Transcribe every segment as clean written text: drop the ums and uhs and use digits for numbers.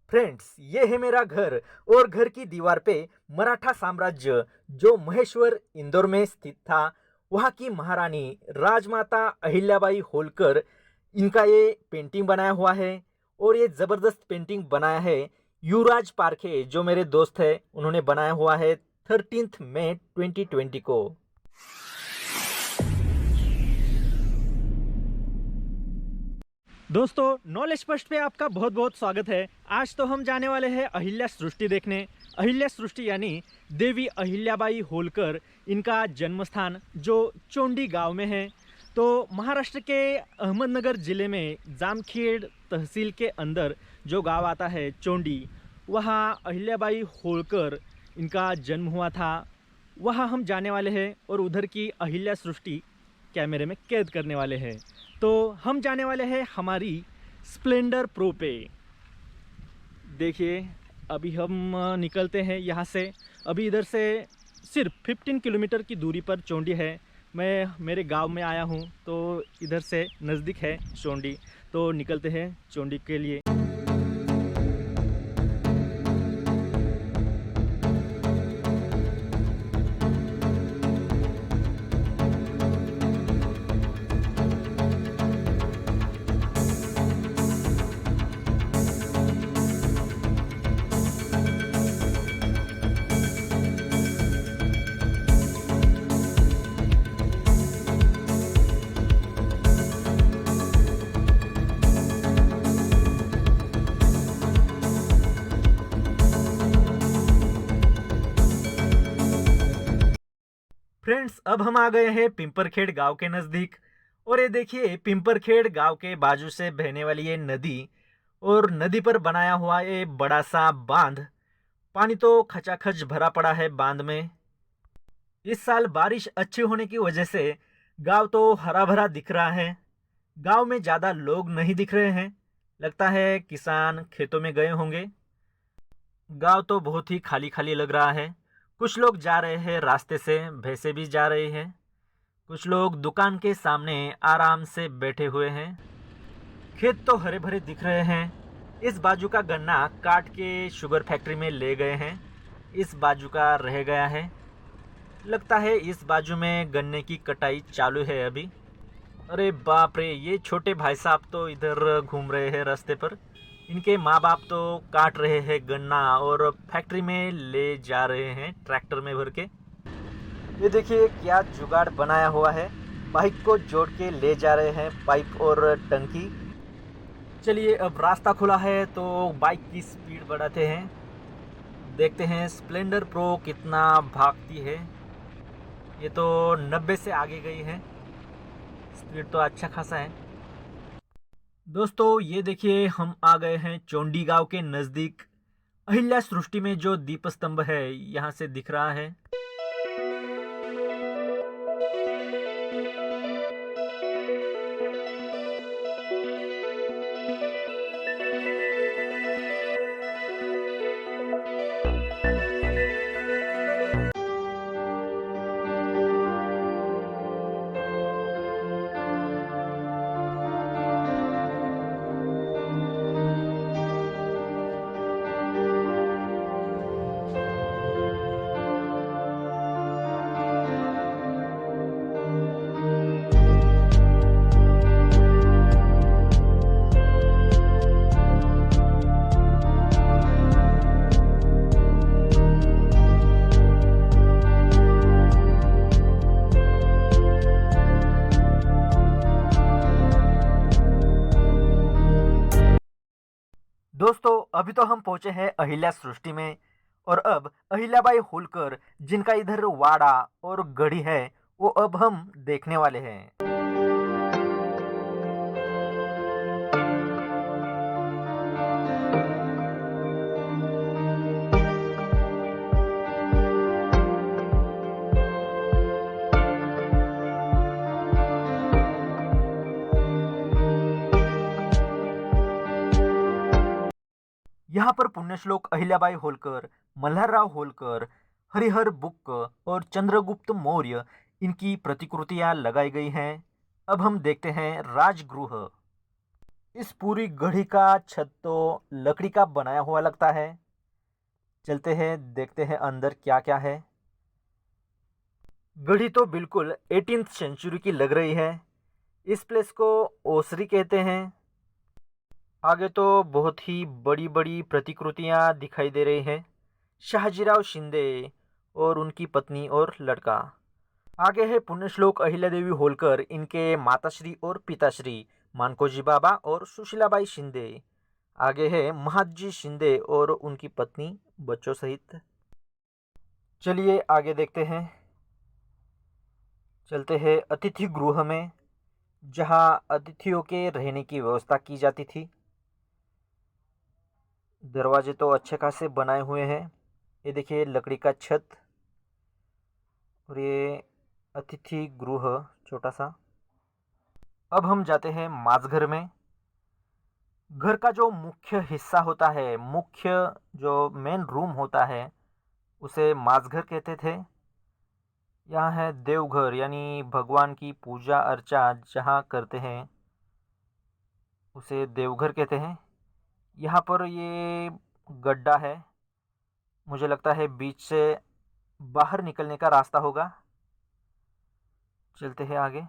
Friends, ये है मेरा घर और घर की दीवार पे मराठा साम्राज्य जो महेश्वर इंदौर में स्थित था, वहाँ की महारानी राजमाता अहिल्याबाई होलकर, इनका ये पेंटिंग बनाया हुआ है। और ये जबरदस्त पेंटिंग बनाया है युवराज पारखे, जो मेरे दोस्त है, उन्होंने बनाया हुआ है 13 मई 2020 को। दोस्तों, नॉलेज फर्स्ट पे आपका बहुत बहुत स्वागत है। आज तो हम जाने वाले हैं अहिल्या सृष्टि देखने। अहिल्या सृष्टि यानी देवी अहिल्याबाई होलकर, इनका जन्म स्थान जो चोंडी गांव में है। तो महाराष्ट्र के अहमदनगर ज़िले में जामखेड़ तहसील के अंदर जो गांव आता है चोंडी, वहाँ अहिल्याबाई होलकर इनका जन्म हुआ था। वहाँ हम जाने वाले हैं और उधर की अहिल्या सृष्टि कैमरे में कैद करने वाले हैं। तो हम जाने वाले हैं हमारी स्प्लेंडर प्रो पे। देखिए, अभी हम निकलते हैं यहाँ से। अभी इधर से सिर्फ 15 किलोमीटर की दूरी पर चोंडी है। मैं मेरे गांव में आया हूँ, तो इधर से नज़दीक है चोंडी। तो निकलते हैं चोंडी के लिए। फ्रेंड्स, अब हम आ गए हैं पिंपरखेड़ गांव के नज़दीक। और ये देखिए, पिंपरखेड़ गांव के बाजू से बहने वाली ये नदी, और नदी पर बनाया हुआ ये बड़ा सा बांध। पानी तो खचाखच भरा पड़ा है बांध में। इस साल बारिश अच्छी होने की वजह से गांव तो हरा भरा दिख रहा है। गांव में ज़्यादा लोग नहीं दिख रहे हैं, लगता है किसान खेतों में गए होंगे। गांव तो बहुत ही खाली खाली लग रहा है। कुछ लोग जा रहे हैं रास्ते से, भैंसे भी जा रही हैं। कुछ लोग दुकान के सामने आराम से बैठे हुए हैं। खेत तो हरे भरे दिख रहे हैं। इस बाजू का गन्ना काट के शुगर फैक्ट्री में ले गए हैं, इस बाजू का रह गया है। लगता है इस बाजू में गन्ने की कटाई चालू है अभी। अरे बाप रे, ये छोटे भाई साहब तो इधर घूम रहे हैं रास्ते पर। इनके माँ बाप तो काट रहे हैं गन्ना और फैक्ट्री में ले जा रहे हैं ट्रैक्टर में भर के। ये देखिए क्या जुगाड़ बनाया हुआ है, बाइक को जोड़ के ले जा रहे हैं पाइप और टंकी। चलिए, अब रास्ता खुला है तो बाइक की स्पीड बढ़ाते हैं। देखते हैं स्प्लेंडर प्रो कितना भागती है। ये तो 90 से आगे गई है, स्पीड तो अच्छा खासा है। दोस्तों, ये देखिए हम आ गए हैं चोंडी गांव के नज़दीक। अहिल्या सृष्टि में जो दीप स्तंभ है यहाँ से दिख रहा है। दोस्तों, अभी तो हम पहुंचे हैं अहिल्या सृष्टि में। और अब अहिल्याबाई होलकर, जिनका इधर वाड़ा और गढ़ी है, वो अब हम देखने वाले हैं। यहाँ पर पुण्यश्लोक अहिल्याबाई होलकर, मल्हारराव होलकर, हरिहर बुक्क और चंद्रगुप्त मौर्य, इनकी प्रतिकृतियाँ लगाई गई हैं। अब हम देखते हैं राजगृह। इस पूरी घड़ी का छत तो लकड़ी का बनाया हुआ लगता है। चलते हैं देखते हैं अंदर क्या क्या है। घड़ी तो बिल्कुल 18th सेंचुरी की लग रही है। इस प्लेस को ओसरी कहते हैं। आगे तो बहुत ही बड़ी बड़ी प्रतिकृतियां दिखाई दे रही है। शाहजीराव शिंदे और उनकी पत्नी और लड़का। आगे है पुण्यश्लोक अहिल्यादेवी होलकर, इनके माताश्री और पिताश्री मानकोजी बाबा और सुशीलाबाई शिंदे। आगे है महादजी शिंदे और उनकी पत्नी बच्चों सहित। चलिए आगे देखते हैं। चलते हैं अतिथि गृह में, जहां अतिथियों के रहने की व्यवस्था की जाती थी। दरवाजे तो अच्छे खासे बनाए हुए हैं। ये देखिए लकड़ी का छत और ये अतिथि गृह छोटा सा। अब हम जाते हैं माजघर में। घर का जो मुख्य हिस्सा होता है, मुख्य जो मेन रूम होता है, उसे माजघर कहते थे। यहाँ है देवघर, यानी भगवान की पूजा अर्चा जहाँ करते हैं उसे देवघर कहते हैं। यहाँ पर ये गड्ढा है, मुझे लगता है बीच से बाहर निकलने का रास्ता होगा। चलते हैं आगे।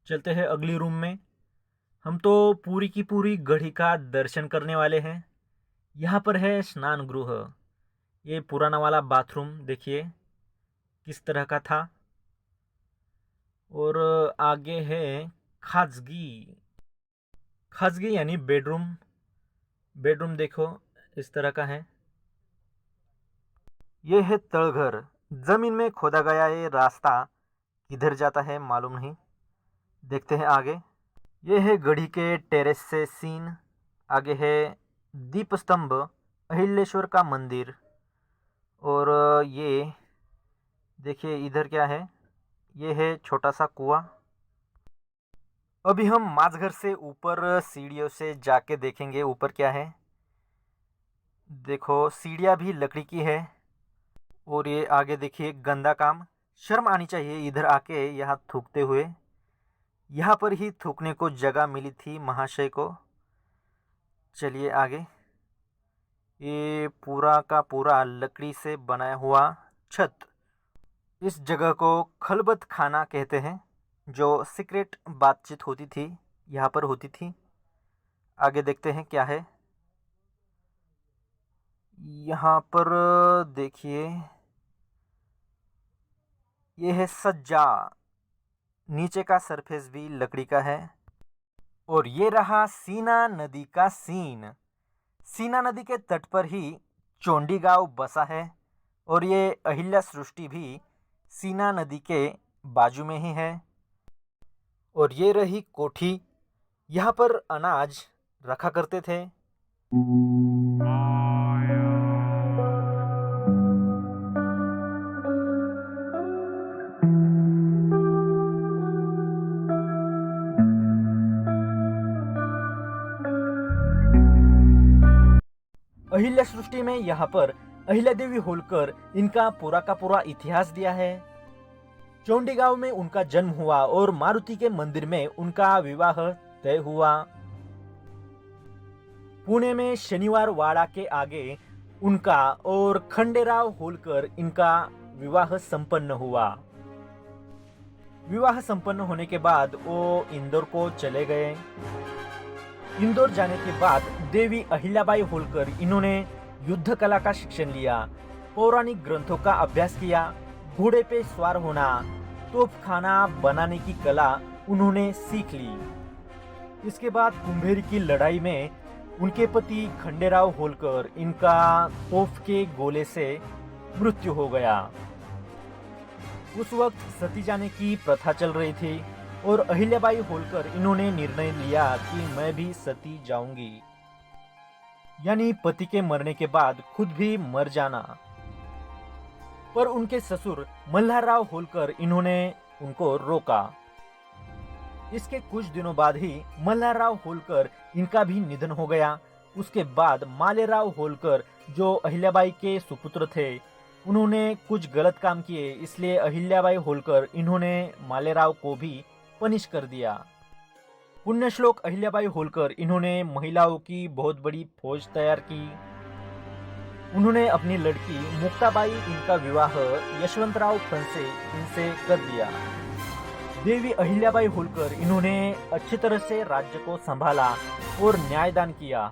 चलते हैं अगली रूम में। हम तो पूरी की पूरी गढ़ी का दर्शन करने वाले हैं। यहाँ पर है स्नान गृह। ये पुराना वाला बाथरूम देखिए किस तरह का था। और आगे है खाजगी। खाजगी यानी बेडरूम। बेडरूम देखो इस तरह का है। ये है तलघर। जमीन में खोदा गया ये रास्ता किधर जाता है मालूम नहीं। देखते हैं आगे। ये है गढ़ी के टेरेस से सीन। आगे है दीप स्तंभ, अहिलेश्वर का मंदिर। और ये देखिए इधर क्या है, ये है छोटा सा कुआं। अभी हम माजघर से ऊपर सीढ़ियों से जाके देखेंगे ऊपर क्या है। देखो सीढ़ियाँ भी लकड़ी की है। और ये आगे देखिए गंदा काम। शर्म आनी चाहिए इधर आके यहाँ थूकते हुए। यहाँ पर ही थूकने को जगह मिली थी महाशय को। चलिए आगे। ये पूरा का पूरा लकड़ी से बनाया हुआ छत। इस जगह को खलबत खाना कहते हैं। जो सीक्रेट बातचीत होती थी यहाँ पर होती थी। आगे देखते हैं क्या है। यहाँ पर देखिए ये है सज्जा। नीचे का सरफेस भी लकड़ी का है। और ये रहा सीना नदी का सीन। सीना नदी के तट पर ही चोंडी गांव बसा है। और ये अहिल्या सृष्टि भी सीना नदी के बाजू में ही है। और ये रही कोठी। यहाँ पर अनाज रखा करते थे। अहिल्या सृष्टि में यहाँ पर अहिल्या देवी होलकर, इनका पूरा का पूरा इतिहास दिया है। चोंडी गांव में उनका जन्म हुआ और मारुति के मंदिर में उनका विवाह तय हुआ। पुणे में शनिवार वाड़ा के आगे उनका और खंडेराव होलकर, इनका विवाह संपन्न हुआ। विवाह संपन्न होने के बाद वो इंदौर को चले गए। इंदौर जाने के बाद देवी अहिल्याबाई होलकर, इन्होंने युद्ध कला का शिक्षण लिया, पौराणिक ग्रंथों का अभ्यास किया, घोड़े पे सवार होना, तोपखाना बनाने की कला उन्होंने सीख ली। इसके बाद कुंभेरी की लड़ाई में उनके पति खंडेराव होलकर, इनका तोप के गोले से मृत्यु हो गया। उस वक्त सती जाने की प्रथा चल रही थी और अहिल्याबाई होलकर, इन्होंने निर्णय लिया कि मैं भी सती जाऊंगी, यानी पति के मरने के बाद खुद भी मर जाना। पर उनके ससुर मल्हारराव होलकर, इन्होंने उनको रोका। इसके कुछ दिनों बाद ही मल्हारराव होलकर, इनका भी निधन हो गया। उसके बाद मालेराव होलकर, जो अहिल्याबाई के सुपुत्र थे, उन्होंने कुछ गलत काम किए, इसलिए अहिल्याबाई होलकर, इन्होंने मालेराव को भी पनिश कर दिया। पुण्यश्लोक अहिल्याबाई होलकर, इन्होंने महिलाओं की बहुत बड़ी फौज तैयार की। उन्होंने अपनी लड़की मुक्ताबाई, इनका विवाह यशवंतराव फणसे इनसे कर दिया। देवी अहिल्याबाई होलकर, इन्होंने अच्छी तरह से राज्य को संभाला और न्यायदान किया।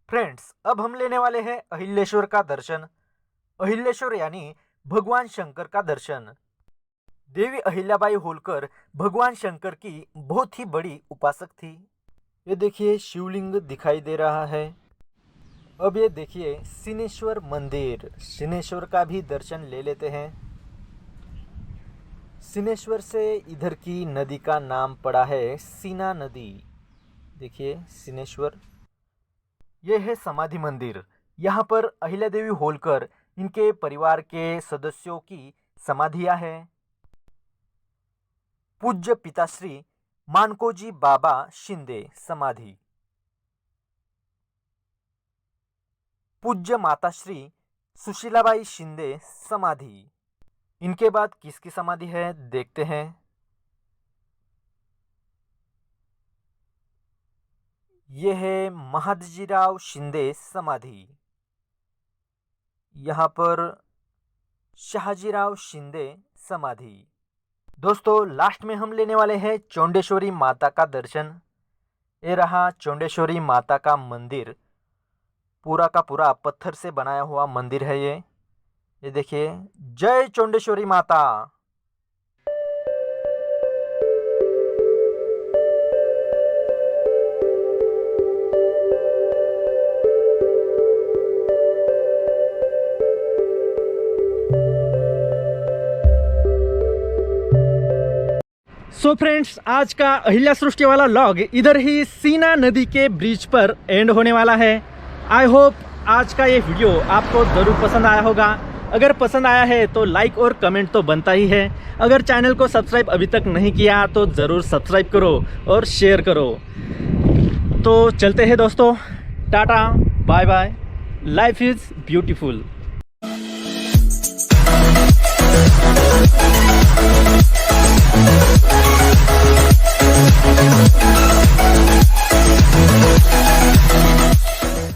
फ्रेंड्स, अब हम लेने वाले हैं अहिल्याश्वर का दर्शन। अहिल्याश्वर यानी भगवान शंकर का दर्शन। देवी अहिल्याबाई होलकर भगवान शंकर की बहुत ही बड़ी उपासक थी। ये देखिए शिवलिंग दिखाई दे रहा है। अब ये देखिए सिनेश्वर मंदिर, सिनेश्वर का भी दर्शन ले लेते हैं। सिनेश्वर से इधर की नदी का नाम पड़ा है सीना नदी। देखिए सिनेश्वर, ये है समाधि मंदिर। यहाँ पर अहिल्या देवी होलकर, इनके परिवार के सदस्यों की समाधियां हैं। पूज्य पिताश्री मानकोजी बाबा शिंदे समाधि, पूज्य माताश्री सुशीलाबाई शिंदे समाधि। इनके बाद किसकी समाधि है देखते हैं। ये है महादजीराव शिंदे समाधि। यहाँ पर शहाजीराव शिंदे समाधि। दोस्तों, लास्ट में हम लेने वाले हैं चौंडेश्वरी माता का दर्शन। ये रहा चौंडेश्वरी माता का मंदिर, पूरा का पूरा पत्थर से बनाया हुआ मंदिर है ये देखिए। जय चौंडेश्वरी माता। सो फ्रेंड्स, आज का अहिल्या सृष्टि वाला लॉग इधर ही सीना नदी के ब्रिज पर एंड होने वाला है। आई होप आज का ये वीडियो आपको ज़रूर पसंद आया होगा। अगर पसंद आया है तो लाइक और कमेंट तो बनता ही है। अगर चैनल को सब्सक्राइब अभी तक नहीं किया तो ज़रूर सब्सक्राइब करो और शेयर करो। तो चलते हैं दोस्तों, tata bye bye. Life is beautiful.